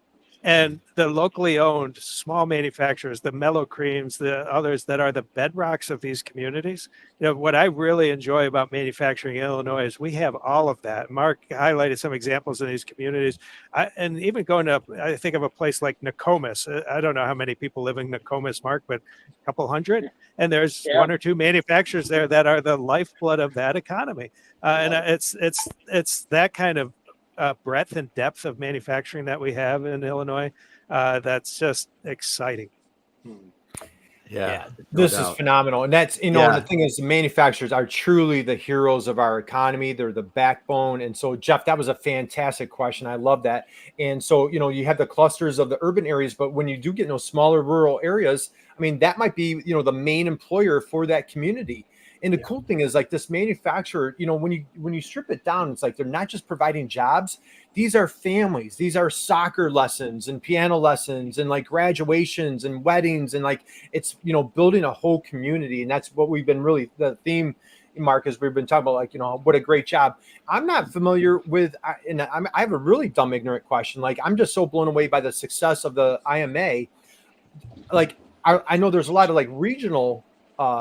and the locally owned small manufacturers, the Mellow Creams, the others that are the bedrocks of these communities. What I really enjoy about manufacturing in Illinois is we have all of that. Mark highlighted some examples in these communities. And even going to, I think of a place like Nokomis. I don't know how many people live in Nokomis, Mark, but a couple hundred. And there's one or two manufacturers there that are the lifeblood of that economy. And it's that kind of breadth and depth of manufacturing that we have in Illinois. That's just exciting. Yeah, this is phenomenal. And that's, the thing is, the manufacturers are truly the heroes of our economy. They're the backbone. And so, Jeff, that was a fantastic question. I love that. And so, you have the clusters of the urban areas, but when you do get in those smaller rural areas, I mean, that might be, the main employer for that community. And the cool thing is, like, this manufacturer, when you strip it down, it's like they're not just providing jobs. These are families. These are soccer lessons and piano lessons and like graduations and weddings. And like, it's, building a whole community. And that's what we've been really, the theme, Mark, is we've been talking about, like, what a great job. I'm not familiar with, and I have a really dumb, ignorant question. Like, I'm just so blown away by the success of the IMA. Like, I know there's a lot of like regional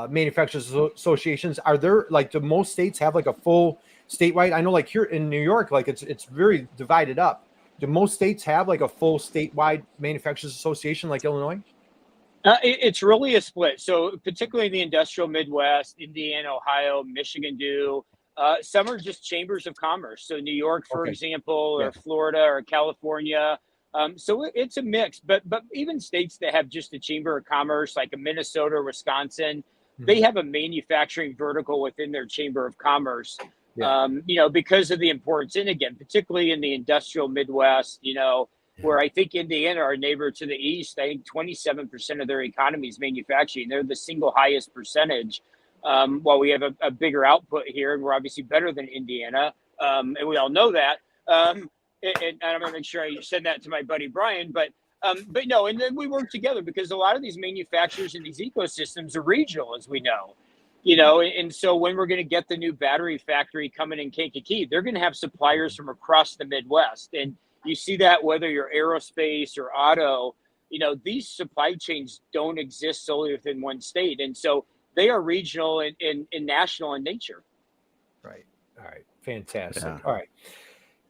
manufacturers associations. Are there, like, do most states have like a full statewide? I know, like, here in New York, like it's very divided up. Do most states have like a full statewide manufacturers association like Illinois? It's really a split. So particularly in the industrial Midwest, Indiana, Ohio, Michigan do. Some are just chambers of commerce. So New York, for example, or Florida or California. So it's a mix, but even states that have just a chamber of commerce, like a Minnesota or Wisconsin, they have a manufacturing vertical within their chamber of commerce, because of the importance. And again, particularly in the industrial Midwest, where I think Indiana, our neighbor to the east, I think 27% of their economy is manufacturing. They're the single highest percentage. While we have a bigger output here, and we're obviously better than Indiana, and we all know that. And I'm going to make sure I send that to my buddy Brian, but no, and then we work together because a lot of these manufacturers in these ecosystems are regional, as we know, and so when we're going to get the new battery factory coming in Kankakee, they're going to have suppliers from across the Midwest. And you see that whether you're aerospace or auto, these supply chains don't exist solely within one state. And so they are regional and national in nature. Right. All right. Fantastic. Yeah. All right.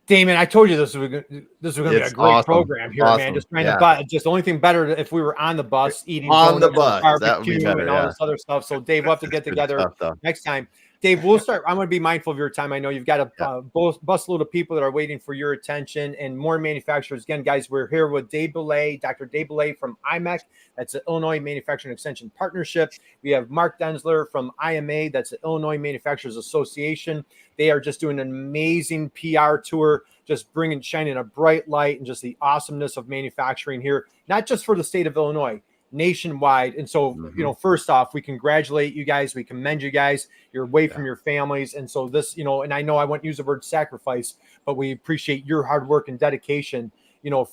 Damon, I told you this was going to be a great program here, man. Just trying to, just the only thing better if we were on the bus eating on the bus, barbecue and all this other stuff. So, Dave, we'll have to get together next time. Dave, we'll start. I'm going to be mindful of your time. I know you've got a busload of people that are waiting for your attention and more manufacturers. Again, guys, we're here with Dave Belay, Dr. Dave Belay from IMEC. That's the Illinois Manufacturing Extension Partnership. We have Mark Densler from IMA. That's the Illinois Manufacturers Association. They are just doing an amazing PR tour, just shining a bright light and just the awesomeness of manufacturing here, not just for the state of Illinois, nationwide. And so, first off, we congratulate you guys. We commend you guys. You're away from your families. And so this, and I know I won't use the word sacrifice, but we appreciate your hard work and dedication,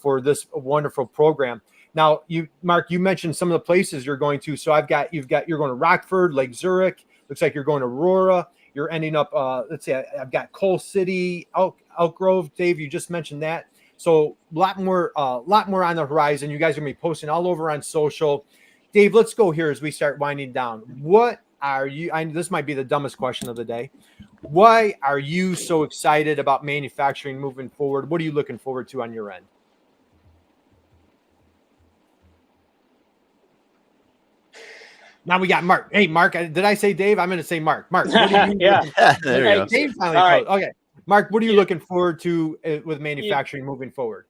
for this wonderful program. Now, Mark, you mentioned some of the places you're going to. So you're going to Rockford, Lake Zurich. Looks like you're going to Aurora. You're ending up, let's see, I've got Coal City, Elk Grove. Dave, you just mentioned that. So a lot more on the horizon. You guys are gonna be posting all over on social. Dave, let's go here as we start winding down. What are you? This might be the dumbest question of the day. Why are you so excited about manufacturing moving forward? What are you looking forward to on your end? Now we got Mark. Hey, Mark, did I say Dave? I'm going to say Mark. Mark, what are you? Yeah. There you go. Dave finally All closed. right. Okay, Mark, what are you looking forward to with manufacturing moving forward?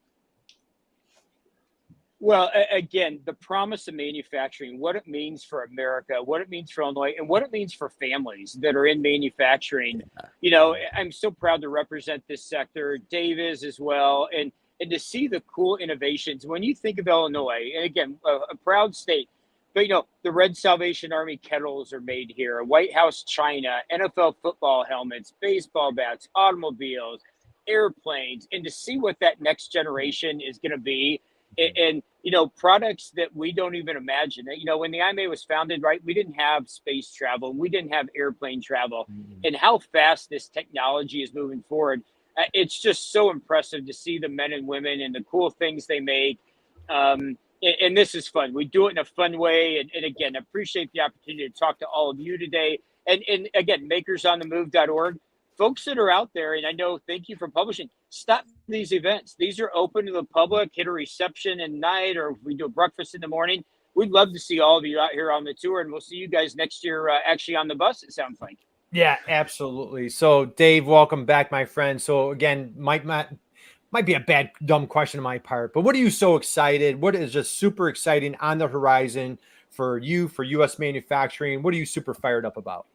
Well, again, the promise of manufacturing, what it means for America, what it means for Illinois, and what it means for families that are in manufacturing. You know, I'm so proud to represent this sector. Dave is as well, and to see the cool innovations. When you think of Illinois, and again, a proud state, but you know, the Red Salvation Army kettles are made here, White House china, NFL football helmets, baseball bats, automobiles, airplanes, and to see what that next generation is going to be. And you know, products that we don't even imagine. You know, when the IMA was founded, right, we didn't have space travel, we didn't have airplane travel, and how fast this technology is moving forward. It's just so impressive to see the men and women and the cool things they make. And this is fun. We do it in a fun way. And again, appreciate the opportunity to talk to all of you today. And again, makersonthemove.org. Folks that are out there, and I know, thank you for publishing, stop these events. These are open to the public. Hit a reception at night, or we do a breakfast in the morning. We'd love to see all of you out here on the tour, and we'll see you guys next year actually on the bus, it sounds like. Yeah, absolutely. So, Dave, welcome back, my friend. So, again, might be a bad, dumb question on my part, but what are you so excited? What is just super exciting on the horizon for you, for U.S. manufacturing? What are you super fired up about?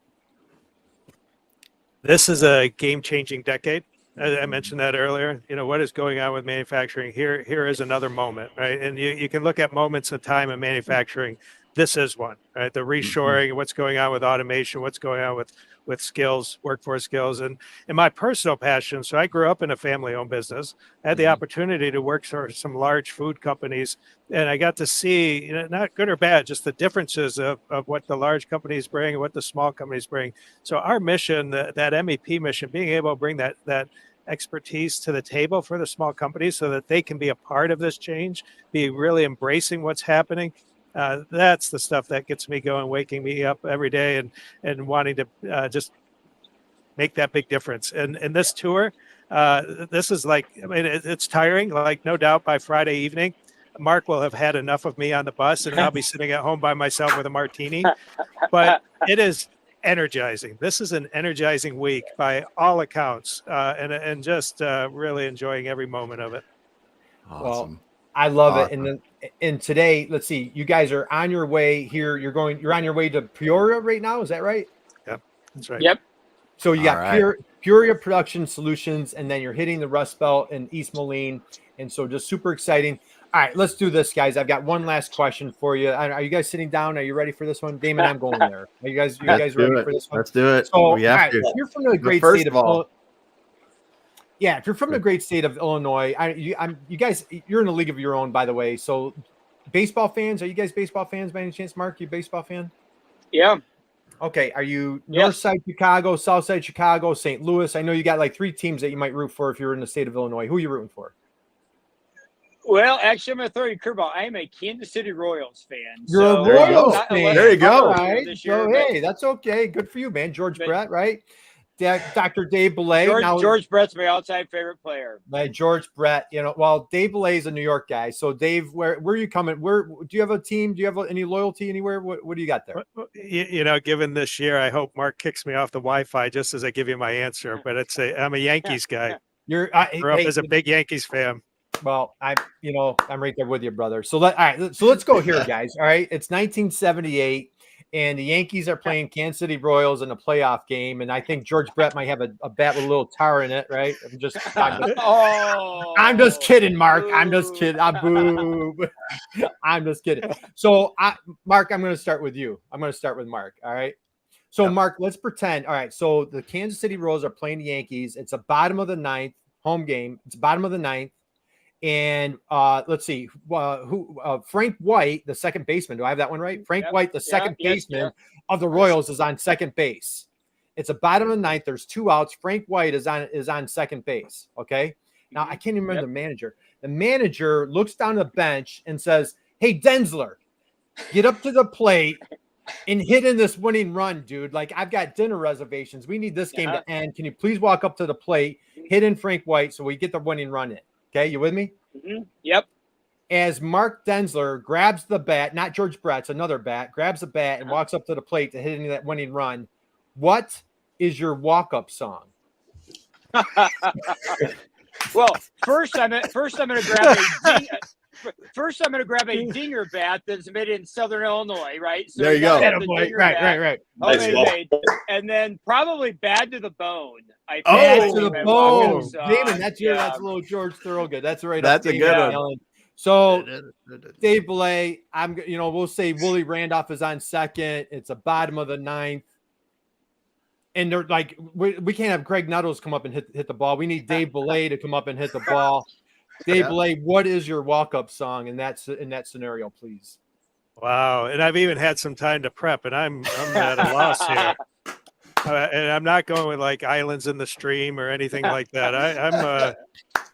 This is a game-changing decade. I mentioned that earlier. You know, what is going on with manufacturing? Here is another moment, right? And you can look at moments of time in manufacturing. This is one, right? The reshoring, what's going on with automation, what's going on with skills, workforce skills, and my personal passion. So I grew up in a family-owned business. I had the opportunity to work for some large food companies, and I got to see, you know, not good or bad, just the differences of what the large companies bring and what the small companies bring. So our mission, that MEP mission, being able to bring that expertise to the table for the small companies so that they can be a part of this change, be really embracing what's happening. That's the stuff that gets me going, waking me up every day and wanting to just make that big difference. And this tour, this is like, I mean, it's tiring, like no doubt by Friday evening, Mark will have had enough of me on the bus and I'll be sitting at home by myself with a martini, but it is energizing. This is an energizing week by all accounts, and just really enjoying every moment of it. Awesome. Well, I love it. And today, let's see, you guys are on your way here. You're on your way to Peoria right now. Is that right? Yep, that's right. Yep. So you got Peoria Production Solutions, and then you're hitting the Rust Belt in East Moline. And so just super exciting. All right, let's do this, guys. I've got one last question for you. Are you guys sitting down? Are you ready for this one? Damon, I'm going there. Are you guys ready for this one? Let's do it. So, we have to. If you're from the great state of if you're from the great state of Illinois, you guys, you're in a league of your own, by the way. So, baseball fans, are you guys baseball fans by any chance? Mark, you a baseball fan? Yeah. Okay. Are you North Side Chicago, South Side Chicago, St. Louis? I know you got like 3 teams that you might root for if you're in the state of Illinois. Who are you rooting for? Well, actually, I'm going to throw you a curveball. I am a Kansas City Royals fan. You're a Royals fan. There you go. All right. Hey, that's okay. Good for you, man. George Brett, right? Dr. Dave Belay. George Brett's my all-time favorite player. George Brett, you know, well, Dave Belay is a New York guy. So, Dave, where are you coming? Where do you have a team? Do you have any loyalty anywhere? What do you got there? You know, given this year, I hope Mark kicks me off the Wi-Fi just as I give you my answer. But I'm a Yankees guy. Grew up as a big Yankees fan. Well, I'm right there with you, brother. So let's go here, guys. All right, it's 1978, and the Yankees are playing Kansas City Royals in a playoff game, and I think George Brett might have a bat with a little tar in it, right? I'm just kidding, Mark. I'm just kidding. I'm just kidding. So, Mark, I'm going to start with you. I'm going to start with Mark. All right. So, Mark, let's pretend. All right. So the Kansas City Royals are playing the Yankees. It's a bottom of the 9th home game. It's bottom of the 9th. And let's see, Frank White, the second baseman. Do I have that one right? Frank White, the second baseman of the Royals, is on second base. It's a bottom of the 9th. There's 2 outs. Frank White is on second base. Okay. Now, I can't even remember the manager. The manager looks down the bench and says, "Hey, Denzler, get up to the plate and hit in this winning run, dude. Like, I've got dinner reservations. We need this game to end. Can you please walk up to the plate, hit in Frank White so we get the winning run in?" Okay, you with me? Yep. As Mark Denzler grabs the bat, not George Brett's, another bat, grabs the bat and walks up to the plate to hit into that winning run, what is your walk-up song? Well, first I'm going to grab a dinger bat that's made in Southern Illinois, right? So there you go. Right. And then probably Bad to the Bone. Bad to the Bone. Damon, that's a little George Thorogood. That's right. That's a good one. So, Dave Belay, we'll say Willie Randolph is on second. It's the bottom of the ninth. And they're like, we can't have Greg Nettles come up and hit the ball. We need Dave Belay to come up and hit the ball. Dave Belay, what is your walk-up song in that scenario, please? Wow. And I've even had some time to prep, and I'm at a loss here. And I'm not going with like Islands in the Stream or anything like that.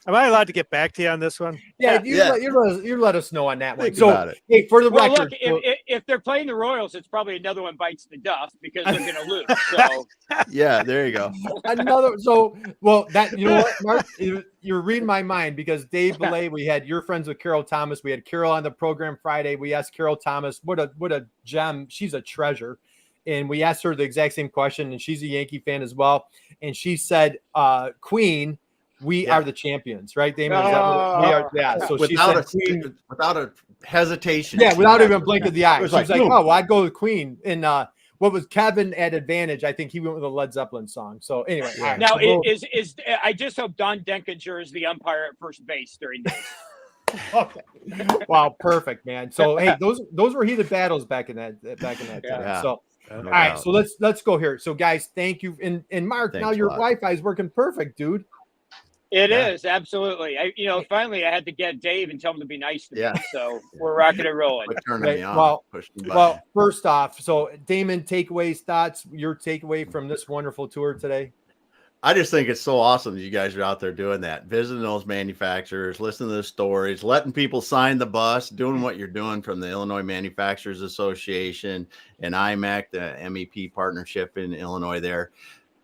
Am I allowed to get back to you on this one? Yeah, you let us know on that one. Think about it. Hey, for the record, look, if they're playing the Royals, it's probably another one bites the dust because they're going to lose. So yeah, there you go. That you know what, Mark, you're reading my mind because Dave Belay, we had your friends with Carol Thomas. We had Carol on the program Friday. We asked Carol Thomas, what a gem. She's a treasure. And we asked her the exact same question, and she's a Yankee fan as well. And she said, Queen, we are the champions, right, Damon? We are, So without without a hesitation. Yeah, without even blinking the eye. She was like, boom. well, I'd go with Queen. And what was Kevin at advantage? I think he went with a Led Zeppelin song. So anyway. Yeah. Now, I just hope Don Denkinger is the umpire at first base during this. Okay. Wow, perfect, man. So hey, those were heated battles back in that time. Yeah. So all right, so let's go here. So guys, thank you. And Mark, Thanks now your Wi-Fi is working perfect, dude. It is absolutely. Finally I had to get Dave and tell him to be nice to me. So we're rocking and rolling. Turning me on. Well, first off, so Damon, takeaways, thoughts, your takeaway from this wonderful tour today. I just think it's so awesome that you guys are out there doing that, visiting those manufacturers, listening to the stories, letting people sign the bus, doing what you're doing from the Illinois Manufacturers Association and IMEC, the MEP partnership in Illinois there.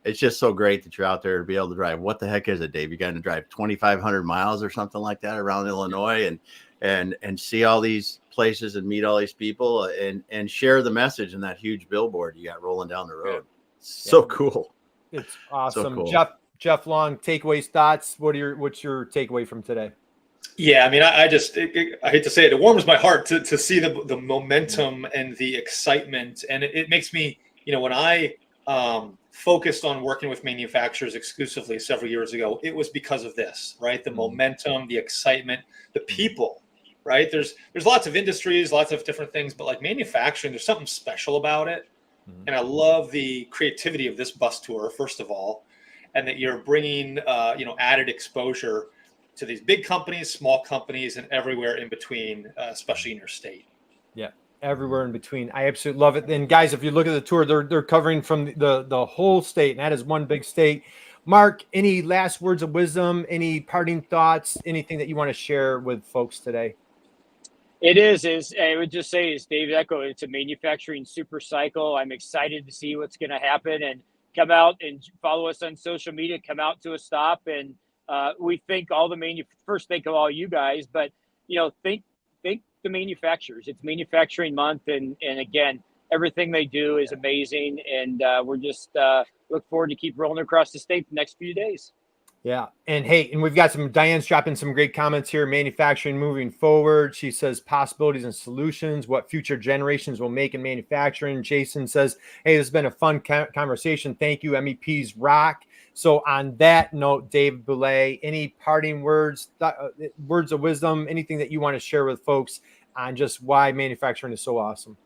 It's just so great that you're out there to be able to drive. What the heck is it, Dave? You got to drive 2,500 miles or something like that around Illinois and see all these places and meet all these people and share the message in that huge billboard you got rolling down the road. So cool. It's awesome. So cool. Jeff Long, takeaways, thoughts. What's your takeaway from today? Yeah, I mean, I hate to say it warms my heart to see the momentum and the excitement, and it makes me, when I focused on working with manufacturers exclusively several years ago, it was because of this, right? The momentum, the excitement, the people, right? There's lots of industries, lots of different things, but like manufacturing, there's something special about it. And I love the creativity of this bus tour, first of all, and that you're bringing, added exposure to these big companies, small companies, and everywhere in between, especially in your state. Yeah, everywhere in between. I absolutely love it. And guys, if you look at the tour, they're covering from the whole state, and that is one big state. Mark, any last words of wisdom, any parting thoughts, anything that you want to share with folks today? It is I would just say, as Dave echoed, it's a manufacturing super cycle. I'm excited to see what's going to happen, and come out and follow us on social media. Come out to a stop, and we thank all the first think of all you guys, but thank the manufacturers. It's Manufacturing Month, and again, everything they do is amazing, and we're just look forward to keep rolling across the state the next few days. Yeah. And hey, and we've got Diane's dropping some great comments here. Manufacturing moving forward. She says possibilities and solutions, what future generations will make in manufacturing. Jason says, hey, this has been a fun conversation. Thank you. MEPs rock. So on that note, Dave Belay, any parting words, words of wisdom, anything that you want to share with folks on just why manufacturing is so awesome?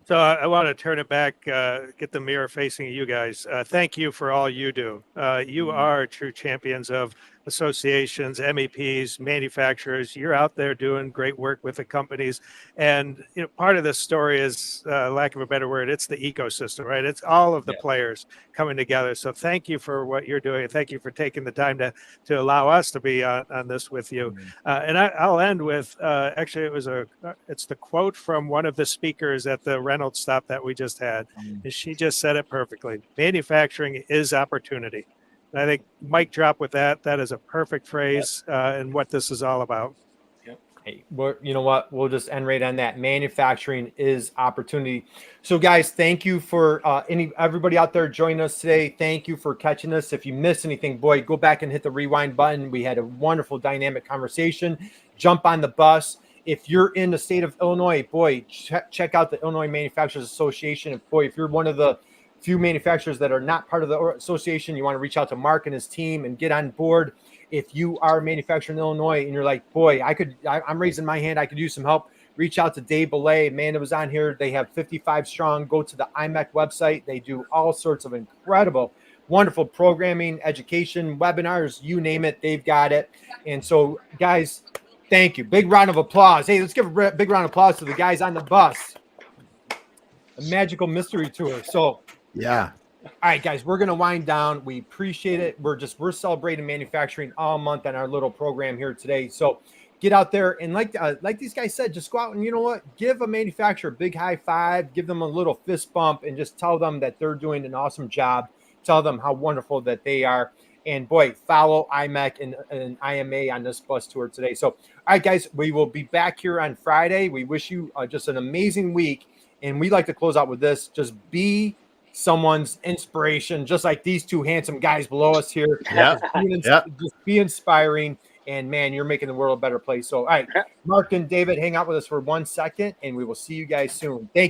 So I want to turn it back, get the mirror facing you guys. Thank you for all you do. You are true champions of associations, MEPs, manufacturers. You're out there doing great work with the companies. And part of this story is, lack of a better word, it's the ecosystem, right? It's all of the players coming together. So thank you for what you're doing. Thank you for taking the time to allow us to be on this with you. And I'll end with, actually, it's the quote from one of the speakers at the Reynolds stop that we just had. And she just said it perfectly. Manufacturing is opportunity. And I think mic drop with that. That is a perfect phrase and what this is all about. Hey, you know what? We'll just end right on that. Manufacturing is opportunity. So, guys, thank you for everybody out there joining us today. Thank you for catching us. If you missed anything, boy, go back and hit the rewind button. We had a wonderful, dynamic conversation. Jump on the bus. If you're in the state of Illinois, boy, check out the Illinois Manufacturers Association. Boy, if you're one of the few manufacturers that are not part of the association, you want to reach out to Mark and his team and get on board. If you are a manufacturer in Illinois and you're like, boy, I'm raising my hand, I could use some help, reach out to Dave Belay. Amanda was on here. They have 55 strong. Go to the IMEC website. They do all sorts of incredible, wonderful programming, education, webinars, you name it, they've got it. And so, guys, thank you. Big round of applause. Hey, let's give a big round of applause to the guys on the bus. A magical mystery tour. So, yeah. All right, guys, we're going to wind down. We appreciate it. We're celebrating manufacturing all month on our little program here today. So get out there and like these guys said, just go out and, you know what, give a manufacturer a big high five, give them a little fist bump, and just tell them that they're doing an awesome job. Tell them how wonderful that they are. And boy, follow IMEC and IMA on this bus tour today. So, all right, guys, we will be back here on Friday. We wish you just an amazing week. And we like to close out with this. Just be someone's inspiration, just like these two handsome guys below us here. Just be inspiring, and man, you're making the world a better place. So, all right, Mark and David, hang out with us for 1 second, and we will see you guys soon. Thank you.